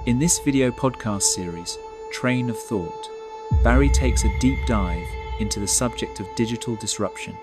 In this video podcast series, Train of Thought, Barry takes a deep dive into the subject of digital disruption.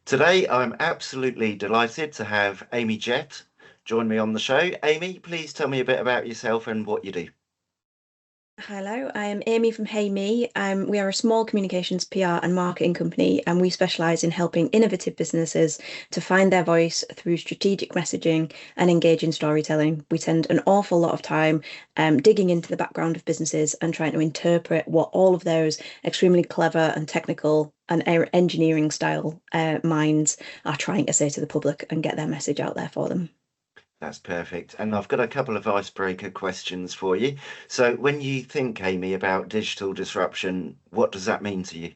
Today, I'm absolutely delighted to have Amy Jett join me on the show. Amy, please tell me a bit about yourself and what you do. Hello, I am Amy from Hey Me. We are a small communications, PR, and marketing company, and we specialise in helping innovative businesses to find their voice through strategic messaging and engaging storytelling. We spend an awful lot of time digging into the background of businesses and trying to interpret what all of those extremely clever and technical and engineering style minds are trying to say to the public and get their message out there for them. That's perfect. And I've got a couple of icebreaker questions for you. So, when you think, Amy, about digital disruption, what does that mean to you?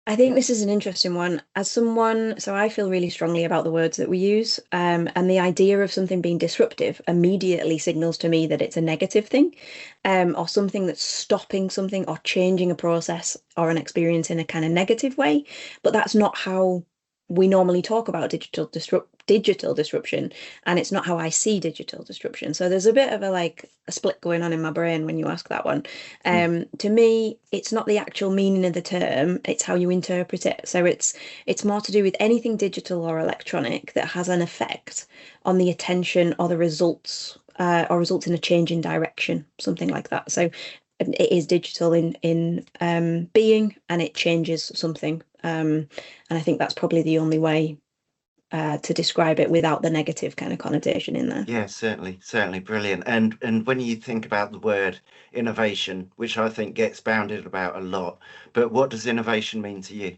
I think this is an interesting one. As someone, so I feel really strongly about the words that we use, and the idea of something being disruptive immediately signals to me that it's a negative thing, or something that's stopping something or changing a process or an experience in a kind of negative way. But that's not how we normally talk about digital disruption, and it's not how I see digital disruption. So there's a bit of a split going on in my brain when you ask that one. To me, it's not the actual meaning of the term, it's how you interpret it. So it's more to do with anything digital or electronic that has an effect on the attention or the results, or results in a change in direction, something like that. So it is digital in being, and it changes something. And I think that's probably the only way to describe it without the negative kind of connotation in there. Yeah, certainly brilliant. And when you think about the word innovation, which I think gets bounded about a lot, but what does innovation mean to you?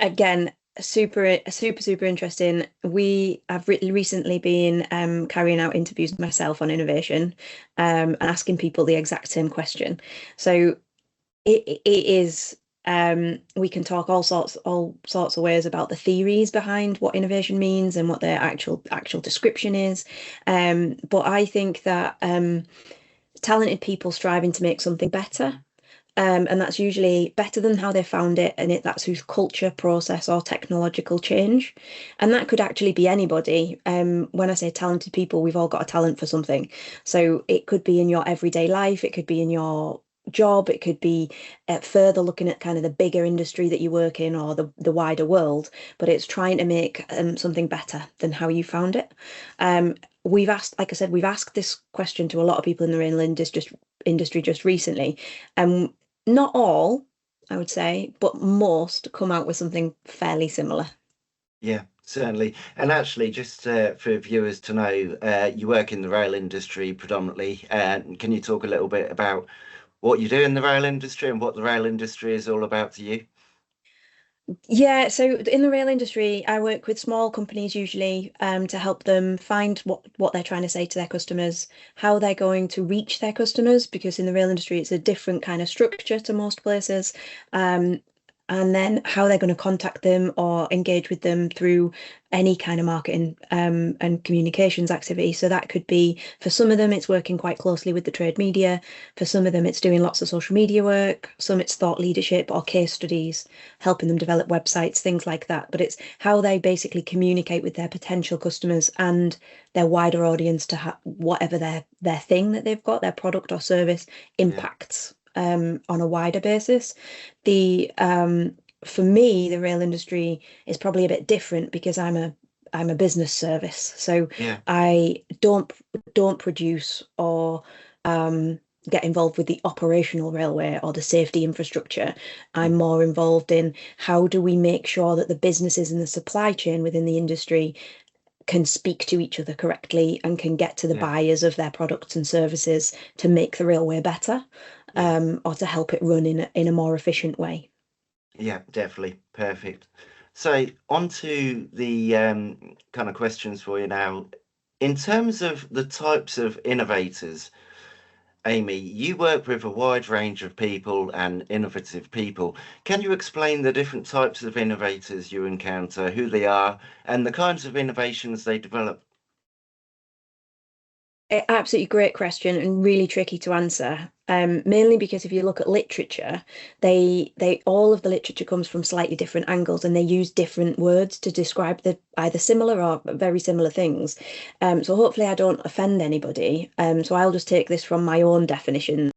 Again, super interesting. We have recently been carrying out interviews myself on innovation, and asking people the exact same question. So it is, we can talk all sorts of ways about the theories behind what innovation means and what their actual description is. But I think that talented people striving to make something better. And that's usually better than how they found it, and that's whose culture, process, or technological change. And that could actually be anybody. When I say talented people, we've all got a talent for something. So it could be in your everyday life, it could be in your job, it could be further looking at kind of the bigger industry that you work in or the wider world, but it's trying to make something better than how you found it. We've asked, like I said, we've asked this question to a lot of people in the rail industry just recently, and not all, I would say, but most come out with something fairly similar. Yeah, certainly. And actually, just for viewers to know, you work in the rail industry predominantly. Can you talk a little bit about what you do in the rail industry and what the rail industry is all about to you? Yeah, so in the rail industry, I work with small companies usually, to help them find what they're trying to say to their customers, how they're going to reach their customers, because in the rail industry, it's a different kind of structure to most places. Um, and then how they're going to contact them or engage with them through any kind of marketing and communications activity. So that could be, for some of them, it's working quite closely with the trade media. For some of them, it's doing lots of social media work. Some it's thought leadership or case studies, helping them develop websites, things like that. But it's how they basically communicate with their potential customers and their wider audience to whatever their thing that they've got, their product or service Yeah, impacts on a wider basis. The For me, the rail industry is probably a bit different because I'm a business service, so yeah, I don't produce or get involved with the operational railway or the safety infrastructure. I'm mm, more involved in how do we make sure that the businesses in the supply chain within the industry can speak to each other correctly and can get to the yeah, buyers of their products and services to make the railway better, yeah, or to help it run in a more efficient way. yeah, definitely. Perfect. So, on to the kind of questions for you now. In terms of the types of innovators, Amy, you work with a wide range of people and innovative people. Can you explain the different types of innovators you encounter, who they are, and the kinds of innovations they develop? Absolutely great question and really tricky to answer. Mainly because if you look at literature, they all of the literature comes from slightly different angles and they use different words to describe the either similar or very similar things. So hopefully I don't offend anybody. So I'll just take this from my own definitions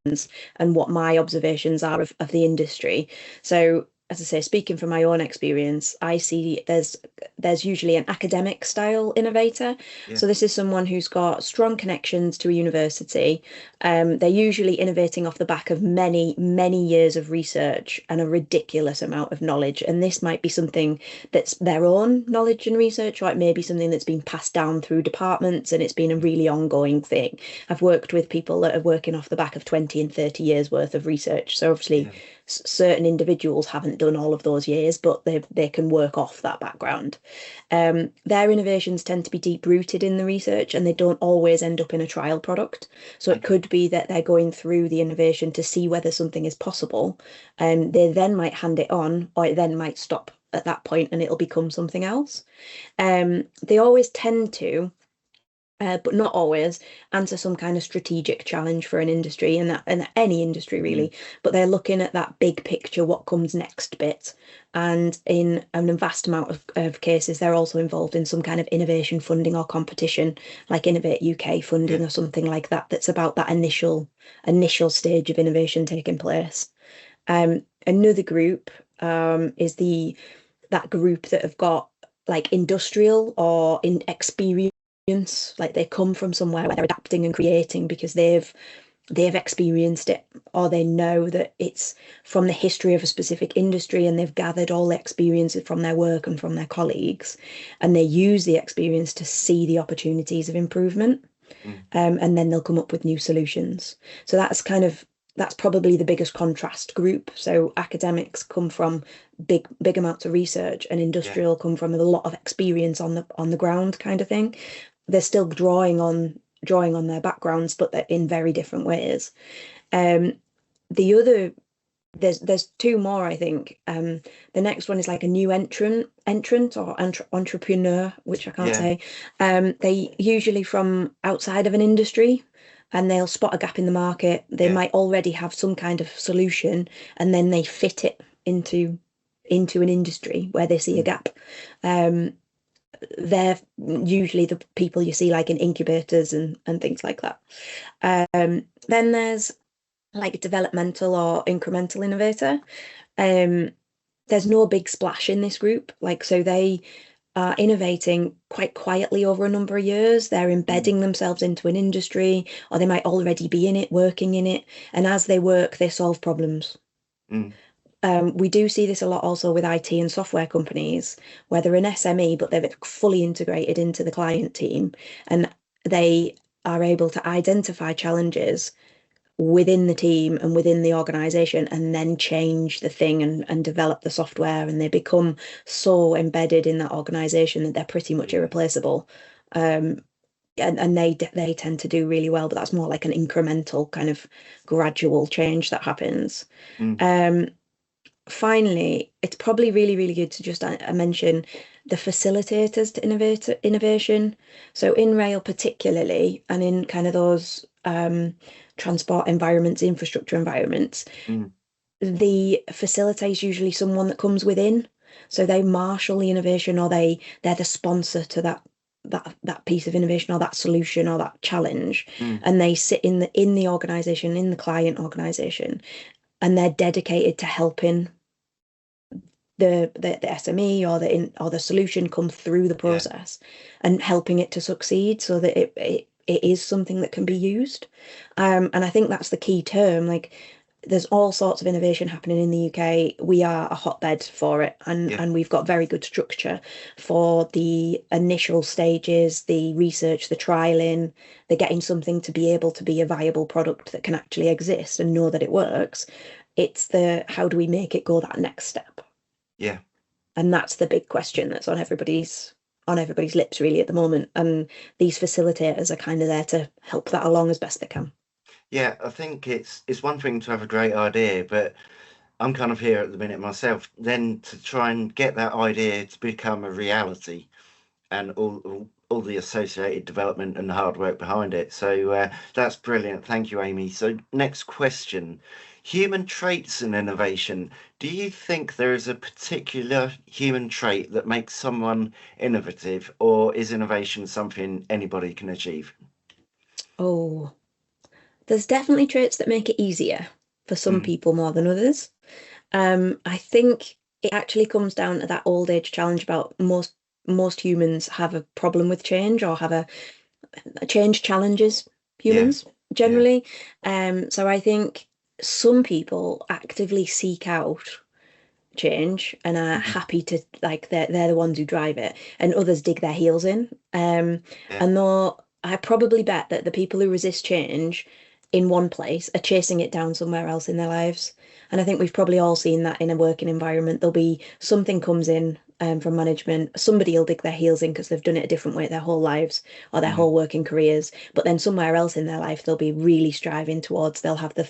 and what my observations are of the industry. So as I say, speaking from my own experience, I see there's usually an academic style innovator. Yeah. So this is someone who's got strong connections to a university. They're usually innovating off the back of many, many years of research and a ridiculous amount of knowledge. And this might be something that's their own knowledge and research, or it may be something that's been passed down through departments and it's been a really ongoing thing. I've worked with people that are working off the back of 20 and 30 years worth of research. So obviously Yeah. certain individuals haven't done all of those years, but they can work off that background. Their innovations tend to be deep rooted in the research and they don't always end up in a trial product. So it Okay. could be that they're going through the innovation to see whether something is possible and they then might hand it on or it then might stop at that point and it'll become something else. They always tend to but not always answer some kind of strategic challenge for an industry and any industry Mm. really. But they're looking at that big picture, what comes next bit. And in a vast amount of cases, they're also involved in some kind of innovation funding or competition, like Innovate UK Yeah. funding or something like that, that's about that initial stage of innovation taking place. Another group is the that group that have got like industrial or in experience, like they come from somewhere where they're adapting and creating because they've experienced it or they know that it's from the history of a specific industry and they've gathered all the experiences from their work and from their colleagues and they use the experience to see the opportunities of improvement, Mm. and then they'll come up with new solutions. So that's probably the biggest contrast group. So academics come from big amounts of research and Yeah. industrial come from a lot of experience on the ground kind of thing. They're still drawing on their backgrounds, but they're in very different ways. Um, the other there's two more, I think. The next one is like a new entrant or entrepreneur, which I can't Yeah. say. They usually from outside of an industry, and they'll spot a gap in the market. They Yeah. might already have some kind of solution, and then they fit it into an industry where they see a Mm. gap. Um, they're usually the people you see like in incubators and things like that. Then there's like developmental or incremental innovator. Um, there's no big splash in this group. Like, so they are innovating quite quietly over a number of years. They're Mm. embedding themselves into an industry, or they might already be in it, working in it. And as they work, they solve problems. Mm. We do see this a lot also with IT and software companies, where they're an SME, but they're fully integrated into the client team, and they are able to identify challenges within the team and within the organization and then change the thing and develop the software and they become so embedded in that organization that they're pretty much Yeah. irreplaceable. And they tend to do really well, but that's more like an incremental kind of gradual change that happens. Mm. um Finally, it's probably really, really good to just mention the facilitators to innovation. So in rail particularly, and in kind of those transport environments, infrastructure environments, Mm. the facilitator is usually someone that comes within. So they marshal the innovation, or they're the sponsor to that piece of innovation or that solution or that challenge, Mm. and they sit in the organization, in the client organization, and they're dedicated to helping the SME or the solution come through the Yeah. process and helping it to succeed so that it is something that can be used. And I think that's the key term. Like there's all sorts of innovation happening in the UK. We are a hotbed for it, and Yeah. and we've got very good structure for the initial stages, the research, the trialing, the getting something to be able to be a viable product that can actually exist and know that it works. It's the how do we make it go that next step? Yeah. And that's the big question that's on everybody's on everybody's lips really at the moment, and these facilitators are kind of there to help that along as best they can. Yeah, I think it's one thing to have a great idea, but I'm kind of here at the minute myself. Then to try and get that idea to become a reality, and all the associated development and hard work behind it. So that's brilliant. Thank you, Amy. So next question. Human traits and innovation. Do you think there is a particular human trait that makes someone innovative, or is innovation something anybody can achieve? Oh, there's definitely traits that make it easier for some Mm, people more than others. I think it actually comes down to that old age challenge about most humans have a problem with change or have a change challenges yeah, humans yeah. generally. So I think some people actively seek out change and are Mhm, happy to like they're the ones who drive it, and others dig their heels in. yeah. And though I probably bet that the people who resist change in one place are chasing it down somewhere else in their lives. And I think we've probably all seen that in a working environment. There'll be something comes in from management, somebody will dig their heels in because they've done it a different way their whole lives or their Mm, whole working careers. But then somewhere else in their life, they'll be really striving towards. They'll have the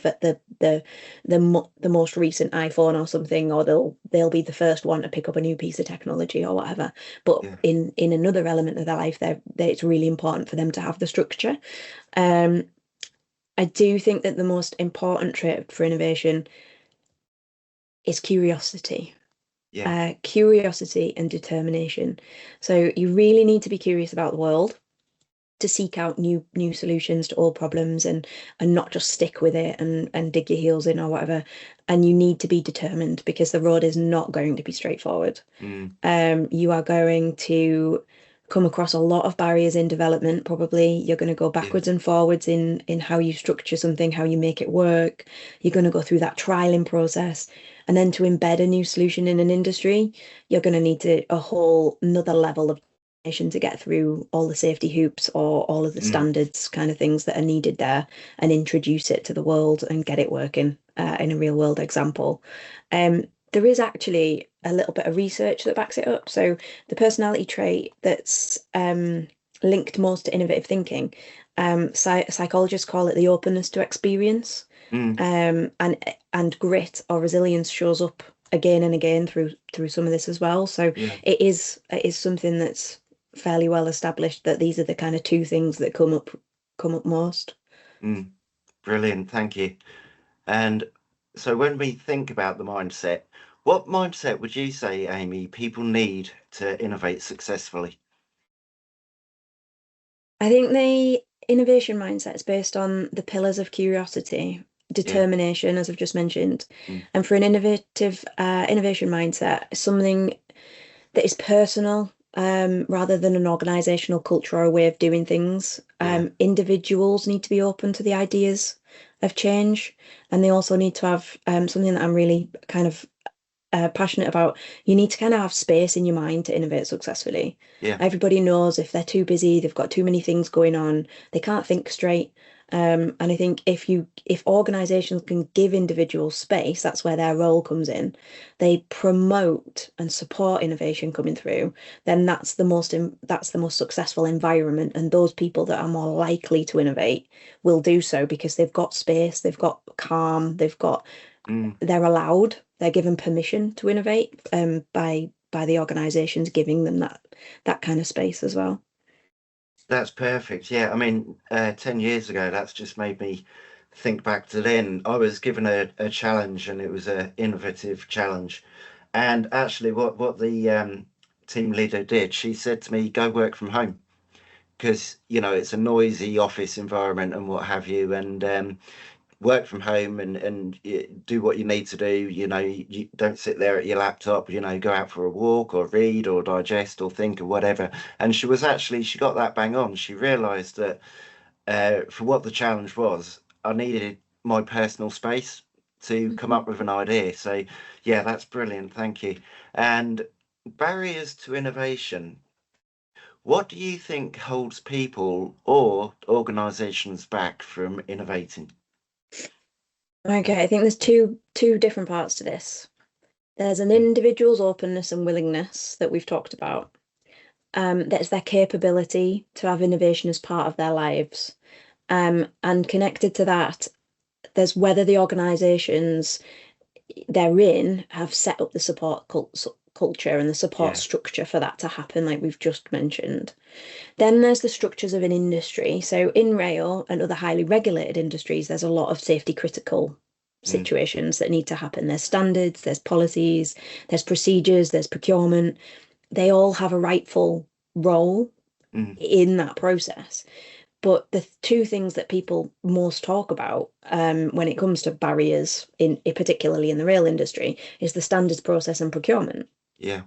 most recent iPhone or something, or they'll be the first one to pick up a new piece of technology or whatever. But yeah, in another element of their life, it's really important for them to have the structure. Um, I do think that the most important trait for innovation is curiosity. yeah. Curiosity and determination. So you really need to be curious about the world to seek out new solutions to all problems, and not just stick with it and dig your heels in or whatever. And you need to be determined because the road is not going to be straightforward. Mm, You are going to come across a lot of barriers in development, probably. You're going to go yeah. backwards and forwards in how you structure something, how you make it work. You're going to go through that trialing process. And then to embed a new solution in an industry, you're going to need a whole another level of to get through all the safety hoops or all of the Mm, standards kind of things that are needed there, and introduce it to the world and get it working in a real world example. There is actually a little bit of research that backs it up. So the personality trait that's linked most to innovative thinking, psychologists call it the openness to experience, mm, and grit or resilience shows up again and again through some of this as well. So yeah. it is something that's fairly well established that these are the kind of two things that come up most. Mm, brilliant. Thank you. And so when we think about the mindset, what mindset would you say, Amy, people need to innovate successfully? I think the innovation mindset is based on the pillars of curiosity, Yeah. determination, as I've just mentioned. Mm, And for an innovation mindset, something that is personal, rather than an organizational culture or a way of doing things. yeah. Individuals need to be open to the ideas of change, and they also need to have something that I'm really kind of passionate about. You need to kind of have space in your mind to innovate successfully. Yeah. Everybody knows if they're too busy, they've got too many things going on, they can't think straight. And I think if organizations can give individuals space, that's where their role comes in. They promote and support innovation coming through, then that's the most successful environment. And those people that are more likely to innovate will do so because they've got space, they've got calm, Mm, they're allowed, they're given permission to innovate by the organizations giving them that kind of space as well. that's perfect. Yeah. I mean, 10 years ago, that's just made me think back to then. I was given a challenge, and it was an innovative challenge. And actually, what the team leader did, she said to me, go work from home, because, it's a noisy office environment and what have you. And work from home, and do what you need to do. You don't sit there at your laptop. Go out for a walk or read or digest or think or whatever. And she got that bang on. She realized that for what the challenge was, I needed my personal space to come Mhm. up with an idea. So yeah, that's brilliant. Thank you. And barriers to innovation, what do you think holds people or organizations back from innovating? Okay, I think there's two different parts to this. There's an Yeah. individual's openness and willingness that we've talked about, That's their capability to have innovation as part of their lives. And connected to that, there's whether the organisations they're in have set up the support culture and the support Yeah. structure for that to happen, like we've just mentioned. Then there's the structures of an industry. So in rail and other highly regulated industries, there's a lot of safety critical Mm. situations that need to happen. There's standards, there's policies, there's procedures, there's procurement. They all have a rightful role Mm. in that process. But the two things that people most talk about when it comes to barriers, particularly in the rail industry, is the standards process and procurement. Yeah.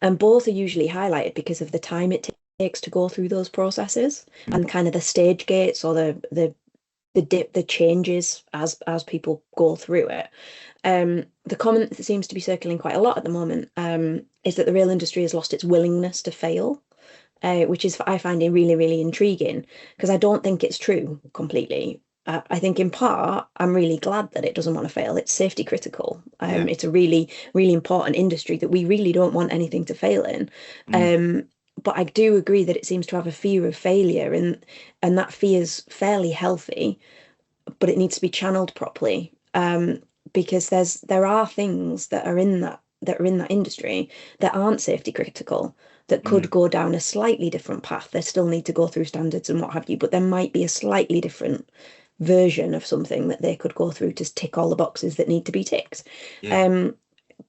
And both are usually highlighted because of the time it takes to go through those processes and kind of the stage gates or the changes as people go through it. The comment that seems to be circling quite a lot at the moment is that the rail industry has lost its willingness to fail, which is I find it really, really intriguing because I don't think it's true completely. I think in part, I'm really glad that it doesn't want to fail. It's safety critical. Yeah. It's a really, really important industry that we really don't want anything to fail in. Mm. But I do agree that it seems to have a fear of failure, and that fear's fairly healthy, but it needs to be channeled properly. Because there are things that are in that industry that aren't safety critical that could Mm. go down a slightly different path. They still need to go through standards and what have you, but there might be a slightly different version of something that they could go through to tick all the boxes that need to be ticked. Yeah. Um,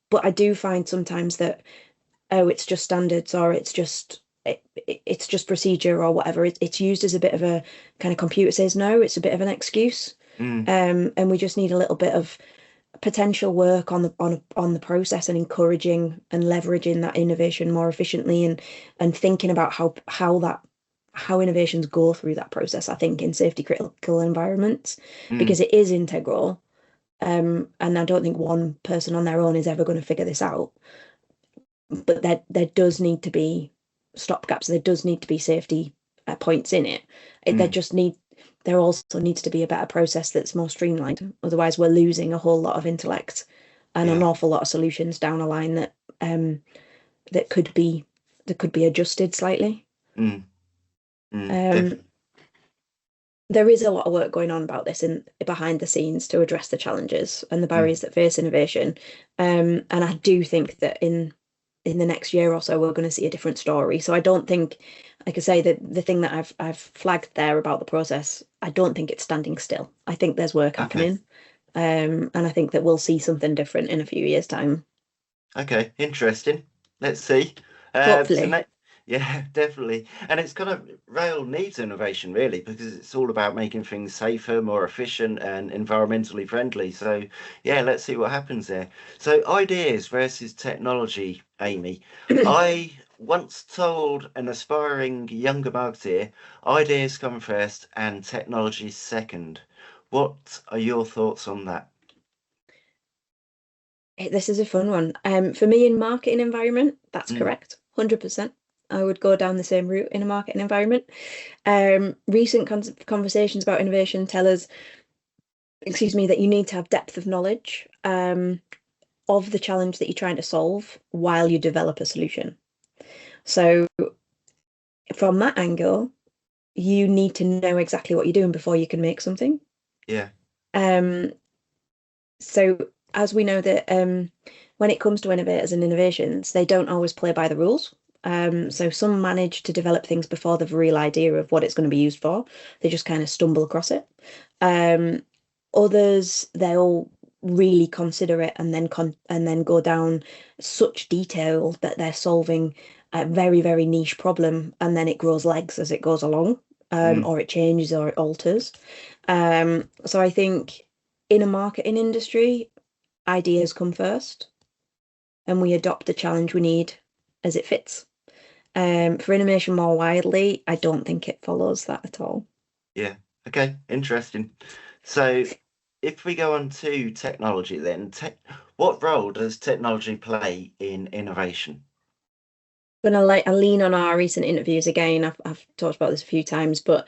but I do find sometimes that, oh, it's just standards or it's just procedure or whatever. It's used as a bit of a kind of computer says no, it's a bit of an excuse. Mm. And we just need a little bit of potential work on the process and encouraging and leveraging that innovation more efficiently and thinking about how innovations go through that process, I think, in safety critical environments, Mm. because it is integral. And I don't think one person on their own is ever going to figure this out. But there does need to be stopgaps. There does need to be safety points in it. Mm. There also needs to be a better process that's more streamlined. Otherwise, we're losing a whole lot of intellect and an Yeah. awful lot of solutions down a line that could be adjusted slightly. Mm. Mm. Um, Definitely. there is a lot of work going on about this in behind the scenes to address the challenges and the Mm. barriers that face innovation. And I do think that in the next year or so we're going to see a different story. So I don't think, like I say, that the thing that I've flagged there about the process, I don't think it's standing still. I think there's work Okay. happening. And I think that we'll see something different in a few years' time. Okay. Interesting. Let's see. So Hopefully. next, yeah, definitely. And it's kind of rail needs innovation really because it's all about making things safer, more efficient, and environmentally friendly. So yeah, let's see what happens there. So ideas versus technology, Amy. I once told an aspiring younger marketeer, ideas come first and technology second. What are your thoughts on that? This is a fun one. For me in marketing environment, that's Mm. correct. 100%. I would go down the same route in a marketing environment. Recent conversations about innovation tell us, excuse me, that you need to have depth of knowledge of the challenge that you're trying to solve while you develop a solution. So from that angle, you need to know exactly what you're doing before you can make something. Yeah. Um, so as we know that when it comes to innovators and innovations, they don't always play by the rules. So some manage to develop things before they've a real idea of what it's going to be used for. They just kind of stumble across it. Um, Others, they'll really consider it and then go down such detail that they're solving a very, very niche problem, and then it grows legs as it goes along, Mm. or it changes or it alters. So I think in a marketing industry, ideas come first, and we adopt the challenge we need as it fits. For innovation more widely, I don't think it follows that at all. Yeah. Okay. Interesting. So if we go on to technology then, what role does technology play in innovation? I lean on our recent interviews again. I've talked about this a few times, but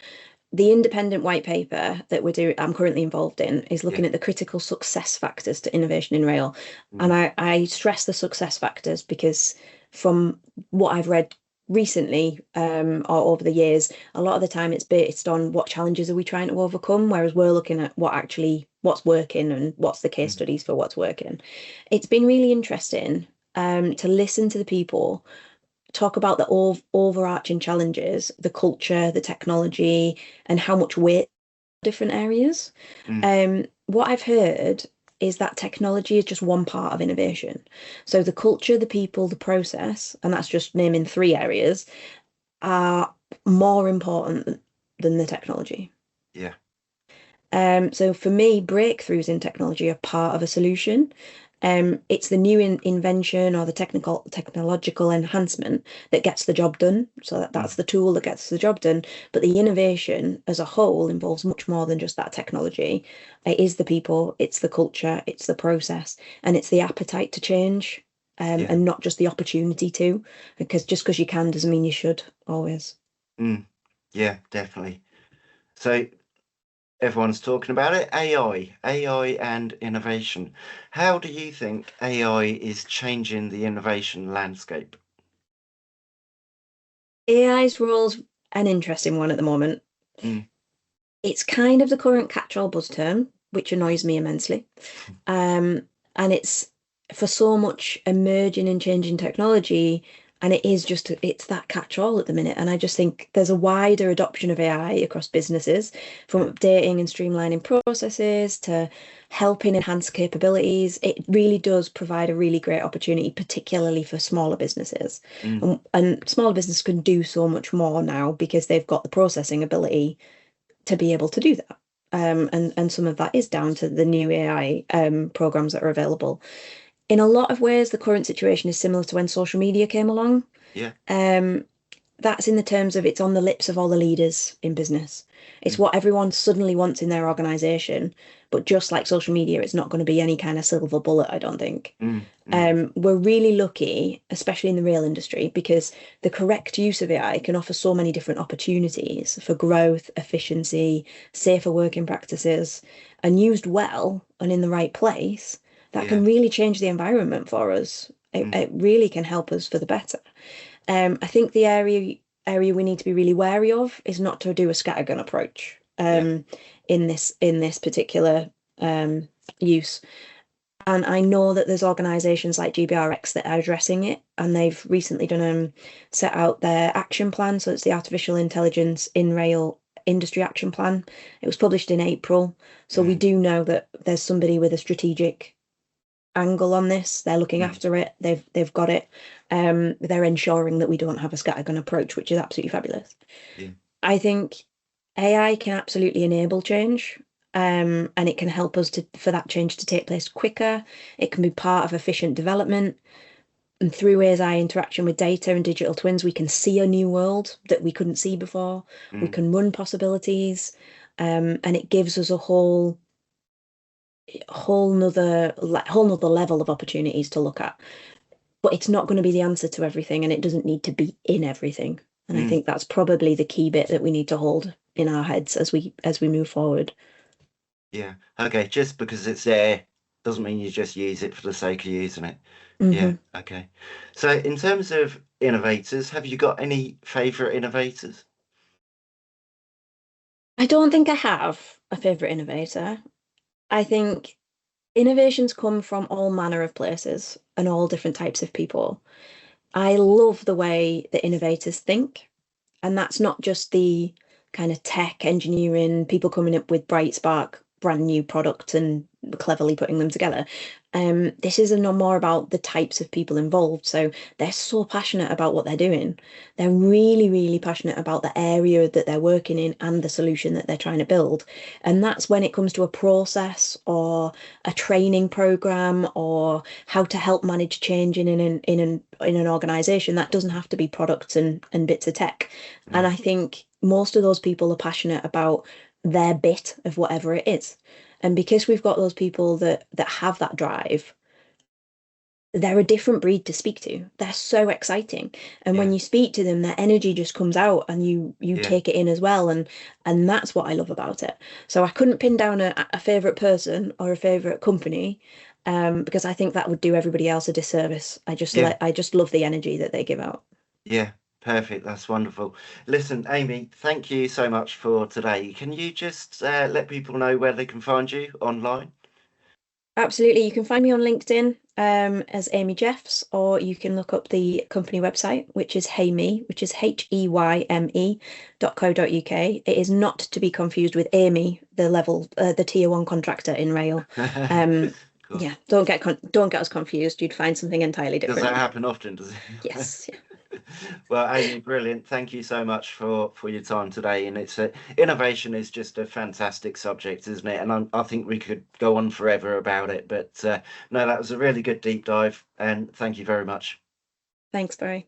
the independent white paper that I'm currently involved in is Yeah. looking at the critical success factors to innovation in rail. And Mm. I stress the success factors because from what I've read recently, or over the years, a lot of the time it's based on what challenges are we trying to overcome, whereas we're looking at what's working and what's the case Mm, studies for what's working. It's been really interesting to listen to the people talk about the overarching challenges, the culture, the technology, and how much weight different areas. mm, What I've heard is that technology is just one part of innovation. So the culture, the people, the process, and that's just naming three areas, are more important than the technology. yeah, So for me, breakthroughs in technology are part of a solution. It's the new invention or the technological enhancement that gets the job done. So mm, that's the tool that gets the job done. But the innovation as a whole involves much more than just that technology. It is the people, it's the culture, it's the process, and it's the appetite to change, yeah, and not just the opportunity to, because just because you can doesn't mean you should always. mm, yeah, definitely. So everyone's talking about it, AI and innovation. How do you think AI is changing the innovation landscape? AI's role's an interesting one at the moment. Mm, It's kind of the current catch-all buzz term, which annoys me immensely. And it's for so much emerging and changing technology, and it's that catch-all at the minute. And I just think there's a wider adoption of AI across businesses, yeah, from updating and streamlining processes to helping enhance capabilities. It really does provide a really great opportunity, particularly for smaller businesses. mm, And smaller businesses can do so much more now because they've got the processing ability to be able to do that. And some of that is down to the new AI programs that are available. In a lot of ways, the current situation is similar to when social media came along. yeah, Um, that's in the terms of it's on the lips of all the leaders in business. It's mm, what everyone suddenly wants in their organization. But just like social media, it's not going to be any kind of silver bullet, I don't think. mm, mm, We're really lucky, especially in the rail industry, because the correct use of AI can offer so many different opportunities for growth, efficiency, safer working practices, and used well and in the right place, that yeah, can really change the environment for us. It, mm, it really can help us for the better. I think the area we need to be really wary of is not to do a scattergun approach yeah, in this particular use. And I know that there's organisations like GBRX that are addressing it, and they've recently done set out their action plan. So it's the Artificial Intelligence in Rail Industry Action Plan. It was published in April. So we mm, do know that there's somebody with a strategic angle on this. They're looking mm, after it. They've got it. They're ensuring that we don't have a scattergun approach, which is absolutely fabulous. yeah, I think AI can absolutely enable change, and it can help us for that change to take place quicker. It can be part of efficient development. And through AI interaction with data and digital twins, we can see a new world that we couldn't see before. We mm, can run possibilities, and it gives us a whole nother level of opportunities to look at. But it's not going to be the answer to everything, and it doesn't need to be in everything. And I mm, think that's probably the key bit that we need to hold in our heads as we move forward. yeah. Okay, just because it's there doesn't mean you just use it for the sake of using it. Yeah, Hmm. okay. So in terms of innovators, have you got any favorite innovators? I don't think I have a favorite innovator. I think innovations come from all manner of places and all different types of people. I love the way that innovators think, and that's not just the kind of tech engineering, people coming up with bright spark, brand new products and cleverly putting them together. This is no more about the types of people involved. So they're so passionate about what they're doing. They're really, really passionate about the area that they're working in and the solution that they're trying to build. And that's when it comes to a process or a training program or how to help manage change in an organization. That doesn't have to be products and bits of tech. And Mm, I think most of those people are passionate about their bit of whatever it is. And because we've got those people that have that drive, they're a different breed to speak to. They're so exciting. And when yeah, you speak to them, their energy just comes out and you yeah, take it in as well. And that's what I love about it. So I couldn't pin down a favorite person or a favorite company, because I think that would do everybody else a disservice. yeah, I just love the energy that they give out. yeah. Perfect. That's wonderful. Listen, Amy, thank you so much for today. Can you just let people know where they can find you online? Absolutely. You can find me on LinkedIn as Amy Jeffs, or you can look up the company website, which is Heyme, which is HEYME.co.uk. It is not to be confused with Amy, the tier one contractor in rail. Cool. Yeah, don't get us confused. You'd find something entirely Does different. that happen often? Does it? Yes. Yeah. Well, Amy, brilliant. Thank you so much for your time today. And innovation is just a fantastic subject, isn't it? And I think we could go on forever about it. But no, that was a really good deep dive. And thank you very much. Thanks, Barry.